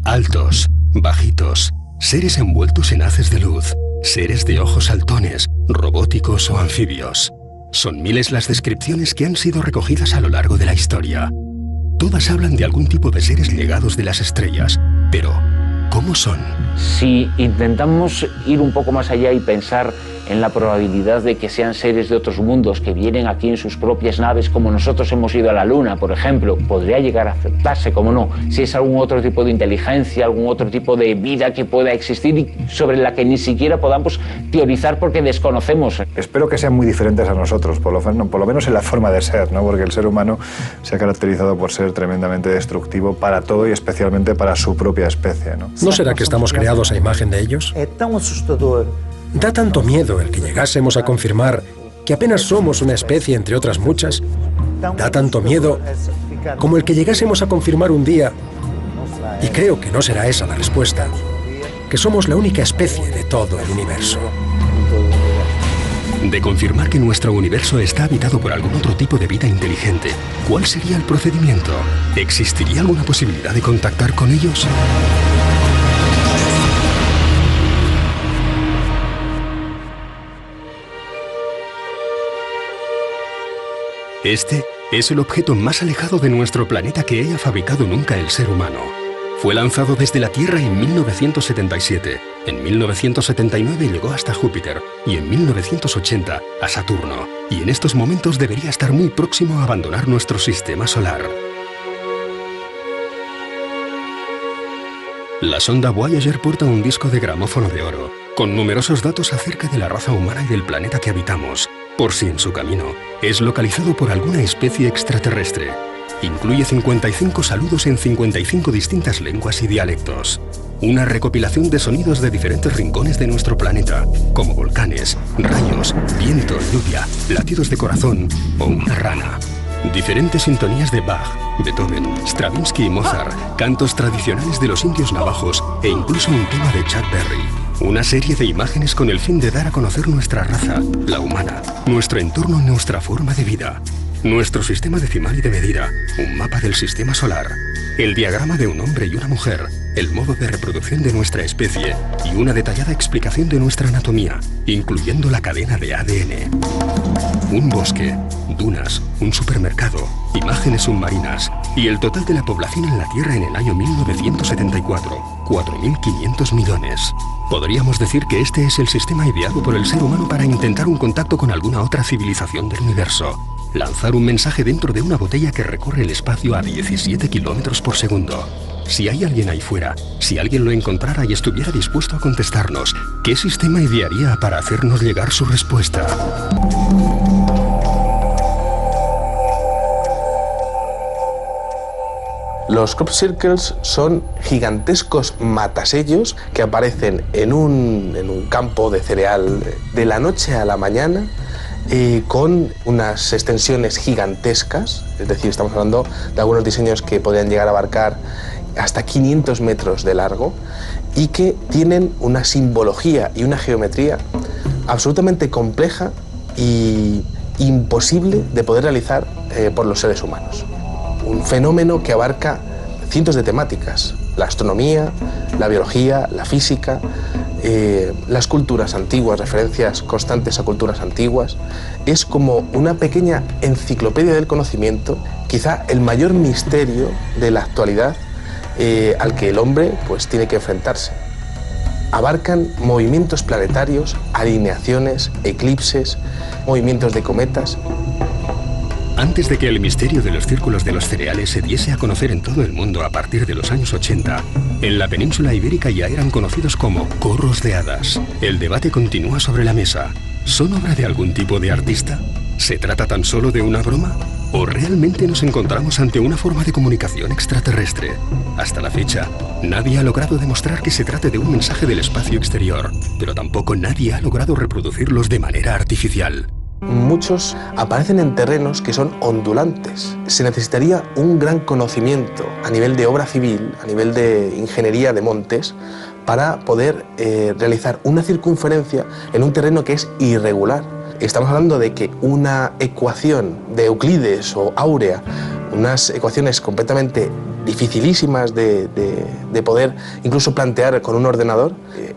Altos, bajitos, seres envueltos en haces de luz, seres de ojos saltones, robóticos o anfibios. Son miles las descripciones que han sido recogidas a lo largo de la historia. Todas hablan de algún tipo de seres llegados de las estrellas, pero ¿cómo son? Si intentamos ir un poco más allá y pensar en la probabilidad de que sean seres de otros mundos que vienen aquí en sus propias naves, como nosotros hemos ido a la Luna, por ejemplo, podría llegar a aceptarse, como no, si es algún otro tipo de inteligencia, algún otro tipo de vida que pueda existir y sobre la que ni siquiera podamos teorizar porque desconocemos. Espero que sean muy diferentes a nosotros, por lo menos en la forma de ser, ¿no? Porque el ser humano se ha caracterizado por ser tremendamente destructivo para todo y especialmente para su propia especie, ¿no? ¿No será que estamos creados a imagen de ellos? É tão assustador. Da tanto miedo el que llegásemos a confirmar que apenas somos una especie entre otras muchas. Da tanto miedo como el que llegásemos a confirmar un día, y creo que no será esa la respuesta, que somos la única especie de todo el universo. De confirmar que nuestro universo está habitado por algún otro tipo de vida inteligente, ¿cuál sería el procedimiento? ¿Existiría alguna posibilidad de contactar con ellos? Este es el objeto más alejado de nuestro planeta que haya fabricado nunca el ser humano. Fue lanzado desde la Tierra en 1977, en 1979 llegó hasta Júpiter y en 1980 a Saturno, y en estos momentos debería estar muy próximo a abandonar nuestro sistema solar. La sonda Voyager porta un disco de gramófono de oro, con numerosos datos acerca de la raza humana y del planeta que habitamos, por si en su camino es localizado por alguna especie extraterrestre. Incluye 55 saludos en 55 distintas lenguas y dialectos. Una recopilación de sonidos de diferentes rincones de nuestro planeta, como volcanes, rayos, viento, lluvia, latidos de corazón o una rana. Diferentes sintonías de Bach, Beethoven, Stravinsky y Mozart, cantos tradicionales de los indios navajos e incluso un tema de Chuck Berry. Una serie de imágenes con el fin de dar a conocer nuestra raza, la humana, nuestro entorno y nuestra forma de vida. Nuestro sistema decimal y de medida, un mapa del sistema solar, el diagrama de un hombre y una mujer, el modo de reproducción de nuestra especie y una detallada explicación de nuestra anatomía, incluyendo la cadena de ADN. Un bosque, dunas, un supermercado, imágenes submarinas y el total de la población en la Tierra en el año 1974, 4.500 millones. Podríamos decir que este es el sistema ideado por el ser humano para intentar un contacto con alguna otra civilización del universo. Lanzar un mensaje dentro de una botella que recorre el espacio a 17 kilómetros por segundo. Si hay alguien ahí fuera, si alguien lo encontrara y estuviera dispuesto a contestarnos, ¿qué sistema idearía para hacernos llegar su respuesta? Los crop circles son gigantescos matasellos que aparecen en un campo de cereal de la noche a la mañana con unas extensiones gigantescas, es decir, estamos hablando de algunos diseños que podrían llegar a abarcar hasta 500 metros de largo y que tienen una simbología y una geometría absolutamente compleja y imposible de poder realizar por los seres humanos. Un fenómeno que abarca cientos de temáticas: la astronomía, la biología, la física, las culturas antiguas, referencias constantes a culturas antiguas. Es como una pequeña enciclopedia del conocimiento, quizá el mayor misterio de la actualidad al que el hombre pues tiene que enfrentarse. Abarcan movimientos planetarios, alineaciones, eclipses, movimientos de cometas. Antes de que el misterio de los círculos de los cereales se diese a conocer en todo el mundo a partir de los años 80, en la península ibérica ya eran conocidos como corros de hadas. El debate continúa sobre la mesa. ¿Son obra de algún tipo de artista? ¿Se trata tan solo de una broma? ¿O realmente nos encontramos ante una forma de comunicación extraterrestre? Hasta la fecha, nadie ha logrado demostrar que se trate de un mensaje del espacio exterior, pero tampoco nadie ha logrado reproducirlos de manera artificial. Muchos aparecen en terrenos que son ondulantes. Se necesitaría un gran conocimiento a nivel de obra civil, a nivel de ingeniería de montes, para poder realizar una circunferencia en un terreno que es irregular. Estamos hablando de que una ecuación de Euclides o áurea, unas ecuaciones completamente dificilísimas de poder incluso plantear con un ordenador,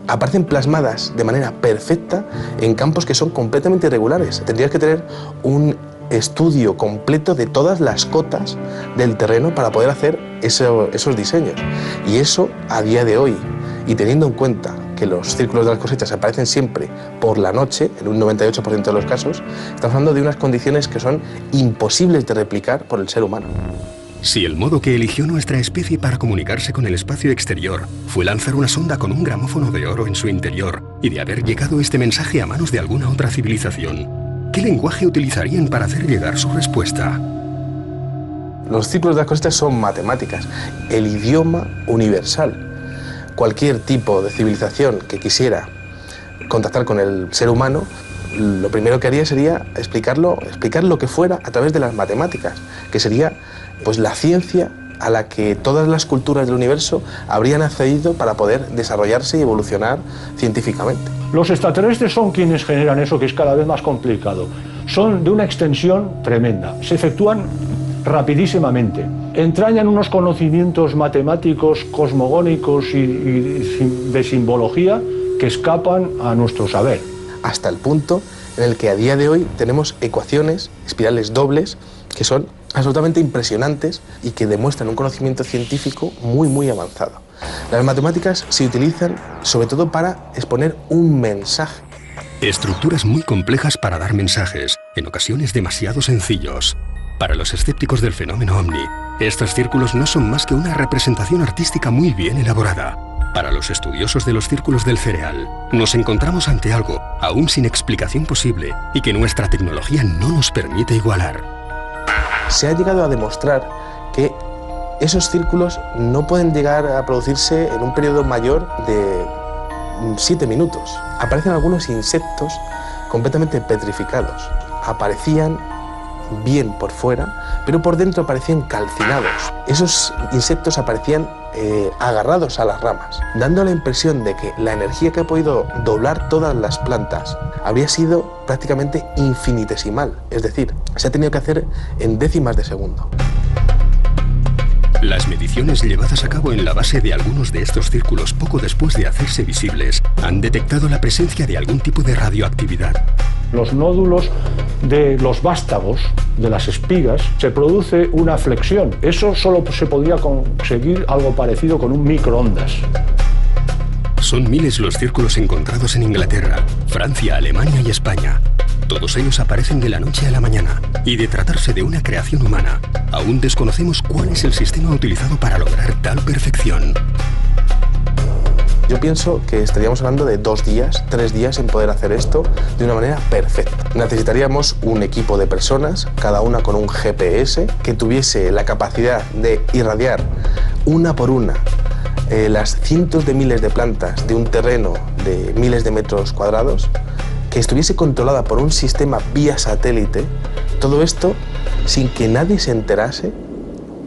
aparecen plasmadas de manera perfecta en campos que son completamente irregulares. Tendrías que tener un estudio completo de todas las cotas del terreno para poder hacer esos diseños. Y eso, a día de hoy, y teniendo en cuenta que los círculos de las cosechas aparecen siempre por la noche, en un 98% de los casos, estamos hablando de unas condiciones que son imposibles de replicar por el ser humano. Si el modo que eligió nuestra especie para comunicarse con el espacio exterior fue lanzar una sonda con un gramófono de oro en su interior y de haber llegado este mensaje a manos de alguna otra civilización, ¿qué lenguaje utilizarían para hacer llegar su respuesta? Los círculos de las cosechas son matemáticas, el idioma universal. Cualquier tipo de civilización que quisiera contactar con el ser humano, lo primero que haría sería explicar lo que fuera a través de las matemáticas, que sería pues la ciencia a la que todas las culturas del universo habrían accedido para poder desarrollarse y evolucionar científicamente. Los extraterrestres son quienes generan eso, que es cada vez más complicado. Son de una extensión tremenda, se efectúan rapidísimamente, entrañan unos conocimientos matemáticos, cosmogónicos y de simbología que escapan a nuestro saber. Hasta el punto en el que a día de hoy tenemos ecuaciones, espirales dobles, que son absolutamente impresionantes y que demuestran un conocimiento científico muy, muy avanzado. Las matemáticas se utilizan sobre todo para exponer un mensaje. Estructuras muy complejas para dar mensajes, en ocasiones demasiado sencillos. Para los escépticos del fenómeno OVNI, estos círculos no son más que una representación artística muy bien elaborada. Para los estudiosos de los círculos del cereal, nos encontramos ante algo aún sin explicación posible y que nuestra tecnología no nos permite igualar. Se ha llegado a demostrar que esos círculos no pueden llegar a producirse en un periodo mayor de 7 minutos. Aparecen algunos insectos completamente petrificados. Aparecían bien por fuera, pero por dentro aparecían calcinados. Esos insectos aparecían agarrados a las ramas, dando la impresión de que la energía que ha podido doblar todas las plantas habría sido prácticamente infinitesimal, es decir, se ha tenido que hacer en décimas de segundo. Las mediciones llevadas a cabo en la base de algunos de estos círculos poco después de hacerse visibles han detectado la presencia de algún tipo de radioactividad. Los nódulos de los vástagos, de las espigas, se produce una flexión. Eso solo se podría conseguir algo parecido con un microondas. Son miles los círculos encontrados en Inglaterra, Francia, Alemania y España. Todos ellos aparecen de la noche a la mañana, y de tratarse de una creación humana, aún desconocemos cuál es el sistema utilizado para lograr tal perfección. Yo pienso que estaríamos hablando de 2 días, 3 días en poder hacer esto de una manera perfecta. Necesitaríamos un equipo de personas, cada una con un GPS, que tuviese la capacidad de irradiar una por una las cientos de miles de plantas de un terreno de miles de metros cuadrados, que estuviese controlada por un sistema vía satélite, todo esto sin que nadie se enterase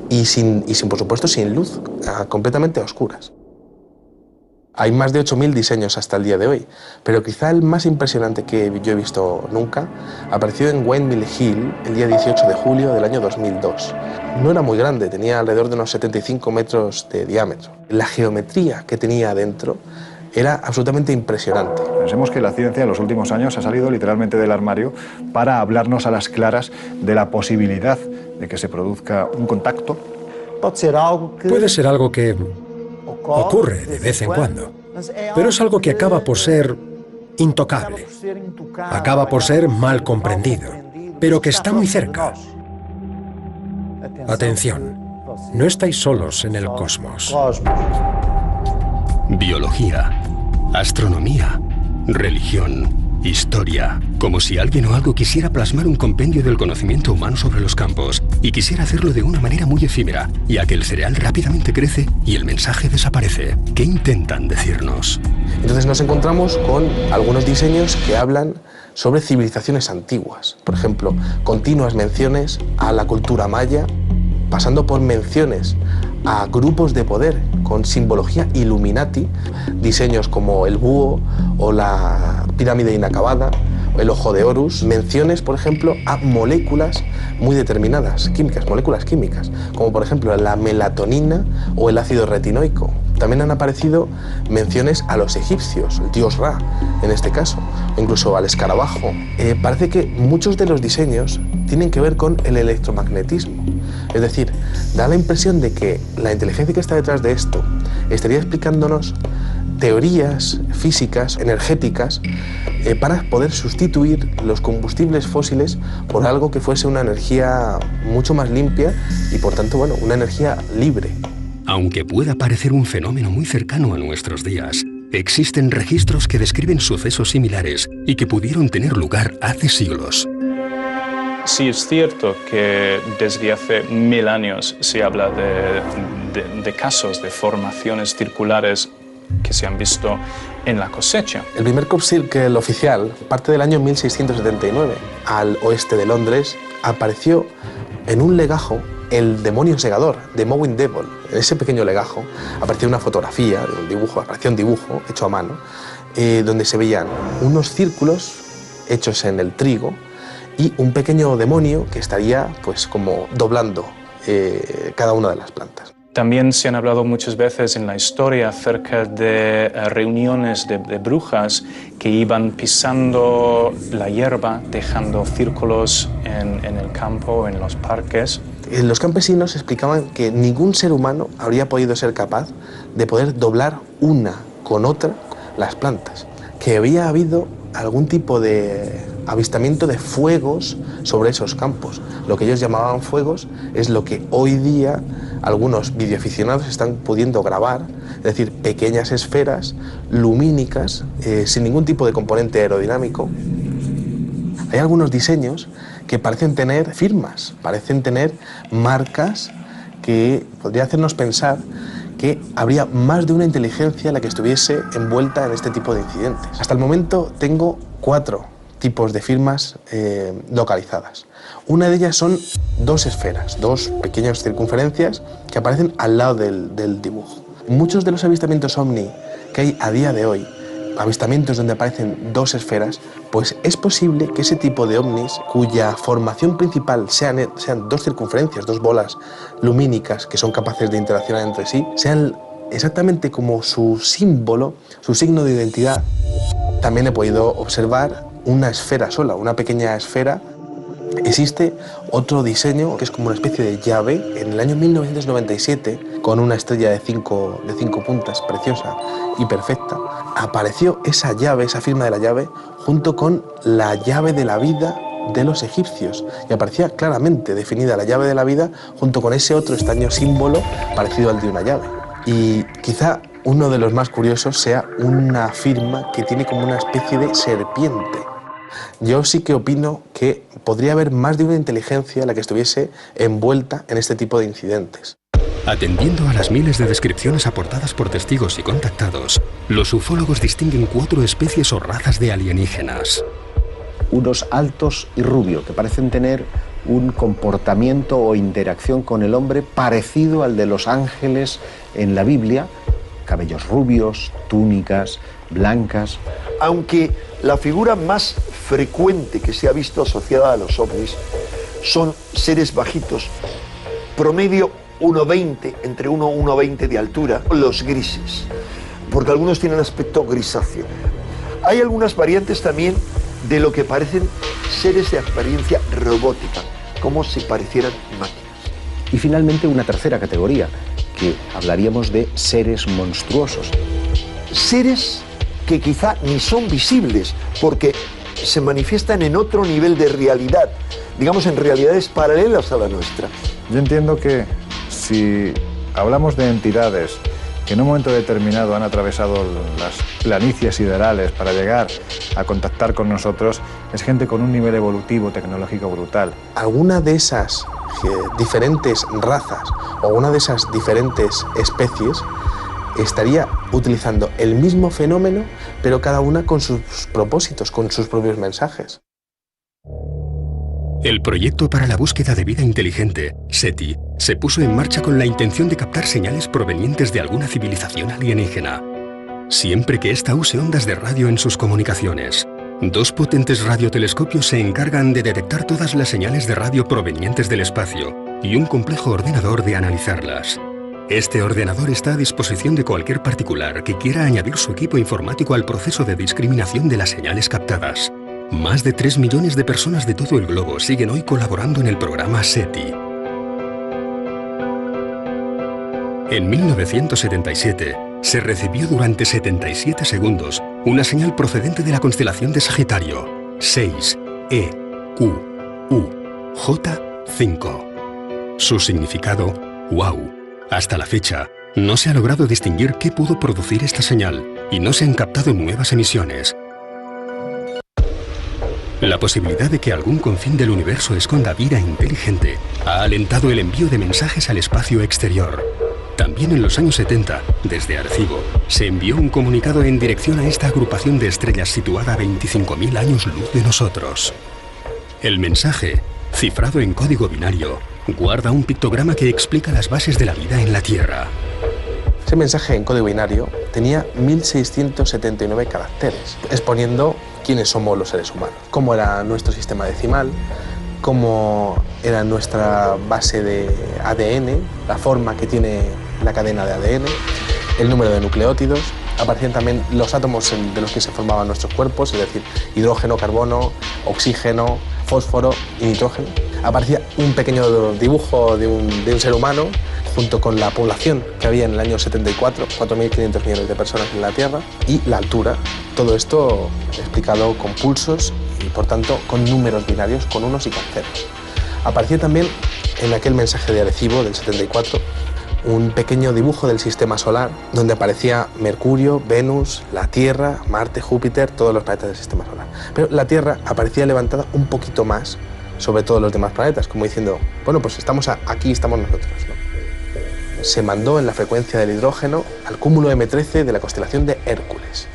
y sin por supuesto, sin luz, completamente a oscuras. Hay más de 8.000 diseños hasta el día de hoy, pero quizá el más impresionante que yo he visto nunca apareció en Windmill Hill el día 18 de julio del año 2002. No era muy grande, tenía alrededor de unos 75 metros de diámetro. La geometría que tenía adentro era absolutamente impresionante. Pensemos que la ciencia en los últimos años ha salido literalmente del armario para hablarnos a las claras de la posibilidad de que se produzca un contacto. Puede ser algo que ocurre de vez en cuando, pero es algo que acaba por ser intocable, acaba por ser mal comprendido, pero que está muy cerca. Atención, no estáis solos en el cosmos. Biología, astronomía, religión, Historia. Como si alguien o algo quisiera plasmar un compendio del conocimiento humano sobre los campos y quisiera hacerlo de una manera muy efímera, ya que el cereal rápidamente crece y el mensaje desaparece. ¿Qué intentan decirnos? Entonces nos encontramos con algunos diseños que hablan sobre civilizaciones antiguas. Por ejemplo, continuas menciones a la cultura maya, pasando por menciones a grupos de poder con simbología Illuminati, diseños como el búho o la pirámide inacabada, o el ojo de Horus, menciones, por ejemplo, a moléculas muy determinadas, químicas, moléculas químicas, como por ejemplo la melatonina o el ácido retinoico. También han aparecido menciones a los egipcios, el dios Ra, en este caso, o incluso al escarabajo. Parece que muchos de los diseños tienen que ver con el electromagnetismo. Es decir, da la impresión de que la inteligencia que está detrás de esto estaría explicándonos teorías físicas, energéticas, para poder sustituir los combustibles fósiles por algo que fuese una energía mucho más limpia y, por tanto, bueno, una energía libre. Aunque pueda parecer un fenómeno muy cercano a nuestros días, existen registros que describen sucesos similares y que pudieron tener lugar hace siglos. Sí, es cierto que desde hace 1000 años se habla de casos de formaciones circulares que se han visto en la cosecha. El primer crop circle oficial parte del año 1679. Al oeste de Londres apareció en un legajo el demonio segador, de Mowing Devil. En ese pequeño legajo apareció una fotografía, apareció un dibujo hecho a mano, donde se veían unos círculos hechos en el trigo y un pequeño demonio que estaría pues como doblando cada una de las plantas. También se han hablado muchas veces en la historia acerca de reuniones de brujas que iban pisando la hierba, dejando círculos en el campo, en los parques. Los campesinos explicaban que ningún ser humano habría podido ser capaz de poder doblar una con otra las plantas, que había habido algún tipo de avistamiento de fuegos sobre esos campos. Lo que ellos llamaban fuegos es lo que hoy día algunos videoaficionados están pudiendo grabar, es decir, pequeñas esferas lumínicas sin ningún tipo de componente aerodinámico. Hay algunos diseños que parecen tener firmas, parecen tener marcas que podría hacernos pensar que habría más de una inteligencia la que estuviese envuelta en este tipo de incidentes. Hasta el momento tengo 4 tipos de firmas localizadas. Una de ellas son 2 esferas, 2 pequeñas circunferencias que aparecen al lado del dibujo. Muchos de los avistamientos ovni que hay a día de hoy, avistamientos donde aparecen 2 esferas, pues es posible que ese tipo de ovnis, cuya formación principal sean 2 circunferencias, 2 bolas lumínicas que son capaces de interaccionar entre sí, sean exactamente como su símbolo, su signo de identidad. También he podido observar una esfera sola, una pequeña esfera. Existe otro diseño que es como una especie de llave. En el año 1997, con una estrella de 5 puntas preciosa y perfecta, apareció esa llave, esa firma de la llave, junto con la llave de la vida de los egipcios. Y aparecía claramente definida la llave de la vida junto con ese otro extraño símbolo parecido al de una llave. Y quizá uno de los más curiosos sea una firma que tiene como una especie de serpiente. Yo sí que opino que podría haber más de una inteligencia la que estuviese envuelta en este tipo de incidentes. Atendiendo a las miles de descripciones aportadas por testigos y contactados, los ufólogos distinguen 4 especies o razas de alienígenas. Unos altos y rubios, que parecen tener un comportamiento o interacción con el hombre parecido al de los ángeles en la Biblia, cabellos rubios, túnicas blancas. Aunque la figura más frecuente que se ha visto asociada a los ovnis son seres bajitos, promedio 1,20, entre 1 y 1,20 de altura, los grises, porque algunos tienen aspecto grisáceo. Hay algunas variantes también de lo que parecen seres de apariencia robótica, como si parecieran máquinas. Y finalmente una tercera categoría, que hablaríamos de seres monstruosos. Seres que quizá ni son visibles, porque se manifiestan en otro nivel de realidad, digamos en realidades paralelas a la nuestra. Yo entiendo que si hablamos de entidades que en un momento determinado han atravesado las planicies siderales para llegar a contactar con nosotros, es gente con un nivel evolutivo tecnológico brutal. Alguna de esas diferentes razas o una de esas diferentes especies estaría utilizando el mismo fenómeno, pero cada una con sus propósitos, con sus propios mensajes. El proyecto para la búsqueda de vida inteligente, SETI, se puso en marcha con la intención de captar señales provenientes de alguna civilización alienígena, siempre que ésta use ondas de radio en sus comunicaciones. 2 potentes radiotelescopios se encargan de detectar todas las señales de radio provenientes del espacio y un complejo ordenador de analizarlas. Este ordenador está a disposición de cualquier particular que quiera añadir su equipo informático al proceso de discriminación de las señales captadas. Más de 3 millones de personas de todo el globo siguen hoy colaborando en el programa SETI. En 1977, se recibió durante 77 segundos una señal procedente de la constelación de Sagitario, 6EQUJ5. Su significado, wow. Hasta la fecha, no se ha logrado distinguir qué pudo producir esta señal y no se han captado nuevas emisiones. La posibilidad de que algún confín del universo esconda vida inteligente ha alentado el envío de mensajes al espacio exterior. También en los años 70, desde Arecibo, se envió un comunicado en dirección a esta agrupación de estrellas situada a 25.000 años luz de nosotros. El mensaje, cifrado en código binario, guarda un pictograma que explica las bases de la vida en la Tierra. Ese mensaje en código binario tenía 1679 caracteres, exponiendo quiénes somos los seres humanos, cómo era nuestro sistema decimal, cómo era nuestra base de ADN, la forma que tiene la cadena de ADN, el número de nucleótidos. Aparecían también los átomos de los que se formaban nuestros cuerpos, es decir, hidrógeno, carbono, oxígeno, fósforo y nitrógeno. Aparecía un pequeño dibujo de un ser humano junto con la población que había en el año 74, 4.500 millones de personas en la Tierra, y la altura. Todo esto explicado con pulsos y, por tanto, con números binarios, con unos y con ceros. Aparecía también en aquel mensaje de Arecibo del 74 un pequeño dibujo del sistema solar donde aparecía Mercurio, Venus, la Tierra, Marte, Júpiter, todos los planetas del sistema solar. Pero la Tierra aparecía levantada un poquito más sobre todos los demás planetas, como diciendo, bueno, pues estamos aquí, estamos nosotros, ¿no? Se mandó en la frecuencia del hidrógeno al cúmulo M13 de la constelación de Hércules.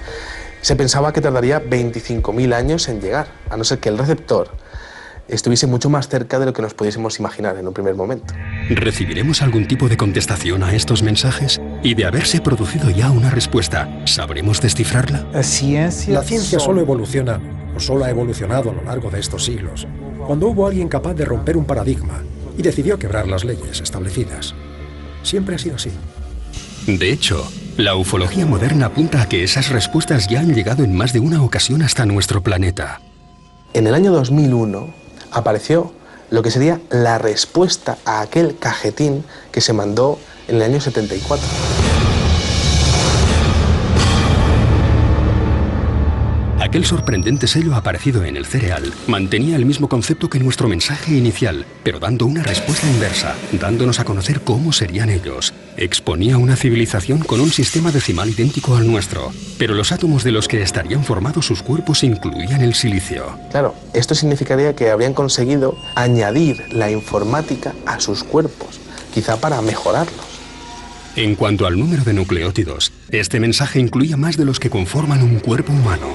Se pensaba que tardaría 25.000 años en llegar, a no ser que el receptor estuviese mucho más cerca de lo que nos pudiésemos imaginar en un primer momento. ¿Recibiremos algún tipo de contestación a estos mensajes? Y de haberse producido ya una respuesta, ¿sabremos descifrarla? La ciencia solo evoluciona, o solo ha evolucionado a lo largo de estos siglos, cuando hubo alguien capaz de romper un paradigma y decidió quebrar las leyes establecidas. Siempre ha sido así. De hecho, la ufología moderna apunta a que esas respuestas ya han llegado en más de una ocasión hasta nuestro planeta. En el año 2001 apareció lo que sería la respuesta a aquel cajetín que se mandó en el año 74. Aquel sorprendente sello aparecido en el cereal mantenía el mismo concepto que nuestro mensaje inicial, pero dando una respuesta inversa, dándonos a conocer cómo serían ellos. Exponía una civilización con un sistema decimal idéntico al nuestro, pero los átomos de los que estarían formados sus cuerpos incluían el silicio. Claro, esto significaría que habrían conseguido añadir la informática a sus cuerpos, quizá para mejorarlos. En cuanto al número de nucleótidos, este mensaje incluía más de los que conforman un cuerpo humano.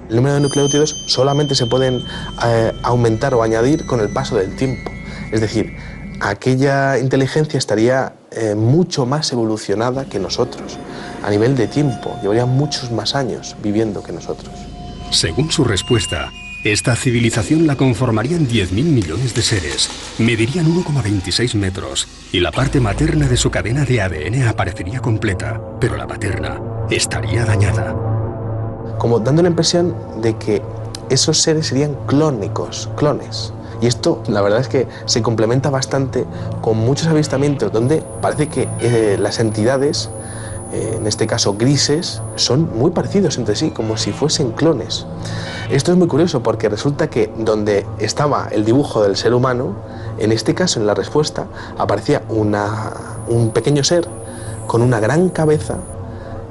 El número de nucleótidos solamente se pueden aumentar o añadir con el paso del tiempo. Es decir, aquella inteligencia estaría mucho más evolucionada que nosotros. A nivel de tiempo, llevaría muchos más años viviendo que nosotros. Según su respuesta, esta civilización la conformarían 10.000 millones de seres, medirían 1,26 metros y la parte materna de su cadena de ADN aparecería completa, pero la paterna estaría dañada. Como dando la impresión de que esos seres serían clónicos, clones. Y esto, la verdad es que se complementa bastante con muchos avistamientos donde parece que las entidades, en este caso grises, son muy parecidos entre sí, como si fuesen clones. Esto es muy curioso porque resulta que donde estaba el dibujo del ser humano, en este caso, en la respuesta, aparecía un pequeño ser con una gran cabeza,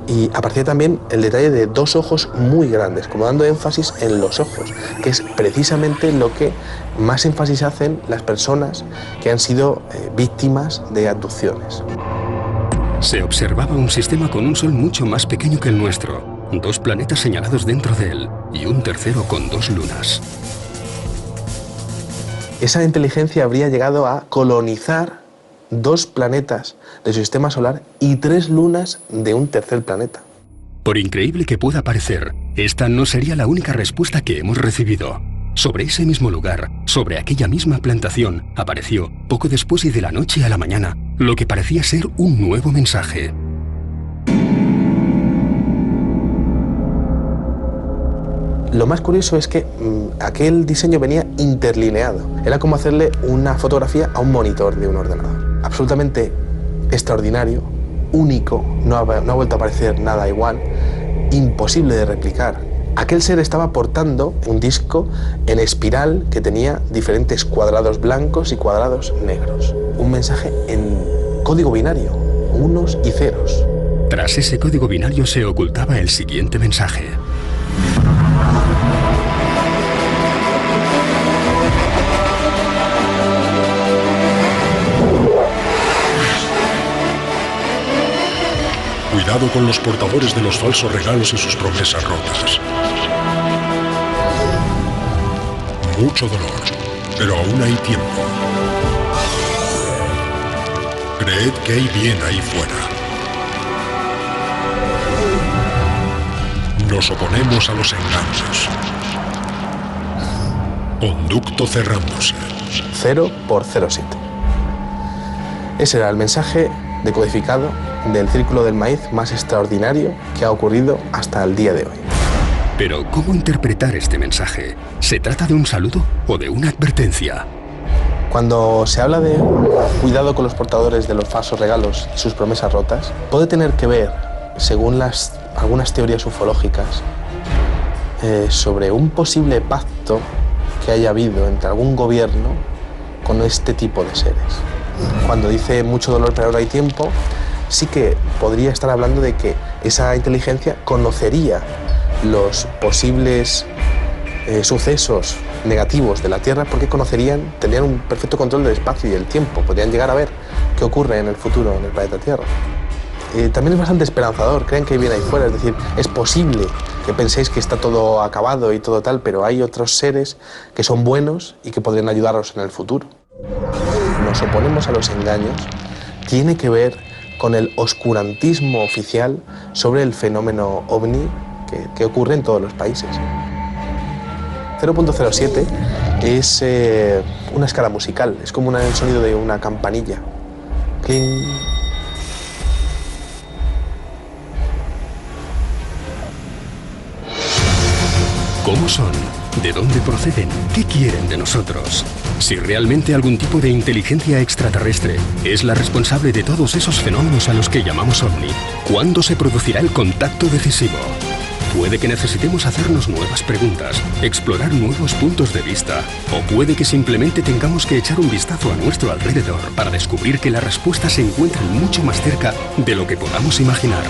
y aparecía también el detalle de 2 ojos muy grandes, como dando énfasis en los ojos, que es precisamente lo que más énfasis hacen las personas que han sido víctimas de abducciones. Se observaba un sistema con un sol mucho más pequeño que el nuestro, 2 planetas señalados dentro de él y un tercero con 2 lunas. Esa inteligencia habría llegado a colonizar 2 planetas de su sistema solar y 3 lunas de un tercer planeta. Por increíble que pueda parecer, esta no sería la única respuesta que hemos recibido. Sobre ese mismo lugar, sobre aquella misma plantación, apareció, poco después y de la noche a la mañana, lo que parecía ser un nuevo mensaje. Lo más curioso es que aquel diseño venía interlineado. Era como hacerle una fotografía a un monitor de un ordenador. Absolutamente extraordinario, único, no ha vuelto a aparecer nada igual, imposible de replicar. Aquel ser estaba portando un disco en espiral que tenía diferentes cuadrados blancos y cuadrados negros. Un mensaje en código binario, unos y ceros. Tras ese código binario se ocultaba el siguiente mensaje. Cuidado con los portadores de los falsos regalos y sus promesas rotas. Mucho dolor, pero aún hay tiempo. Creed que hay bien ahí fuera. Nos oponemos a los engaños. Conducto cerrándose. 0 por 07. Ese era el mensaje decodificado del Círculo del Maíz más extraordinario que ha ocurrido hasta el día de hoy. Pero, ¿cómo interpretar este mensaje? ¿Se trata de un saludo o de una advertencia? Cuando se habla de cuidado con los portadores de los falsos regalos y sus promesas rotas, puede tener que ver, según algunas teorías ufológicas, sobre un posible pacto que haya habido entre algún gobierno con este tipo de seres. Cuando dice mucho dolor pero ahora hay tiempo, sí que podría estar hablando de que esa inteligencia conocería los posibles sucesos negativos de la Tierra porque tendrían un perfecto control del espacio y del tiempo, podrían llegar a ver qué ocurre en el futuro en el planeta Tierra. También es bastante esperanzador, creen que viene ahí fuera, es decir, es posible que penséis que está todo acabado y todo tal, pero hay otros seres que son buenos y que podrían ayudaros en el futuro. Nos oponemos a los engaños, tiene que ver con el oscurantismo oficial sobre el fenómeno ovni que ocurre en todos los países. 0.07 es una escala musical, es como el sonido de una campanilla. Cling. ¿Cómo son? ¿De dónde proceden? ¿Qué quieren de nosotros? Si realmente algún tipo de inteligencia extraterrestre es la responsable de todos esos fenómenos a los que llamamos ovni, ¿cuándo se producirá el contacto decisivo? Puede que necesitemos hacernos nuevas preguntas, explorar nuevos puntos de vista, o puede que simplemente tengamos que echar un vistazo a nuestro alrededor para descubrir que las respuestas se encuentran mucho más cerca de lo que podamos imaginar.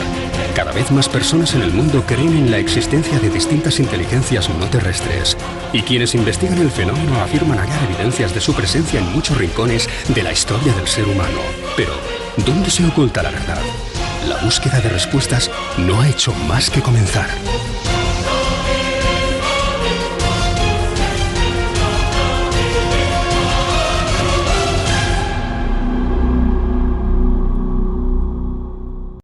Cada vez más personas en el mundo creen en la existencia de distintas inteligencias no terrestres, y quienes investigan el fenómeno afirman hallar evidencias de su presencia en muchos rincones de la historia del ser humano. Pero, ¿dónde se oculta la verdad? La búsqueda de respuestas no ha hecho más que comenzar.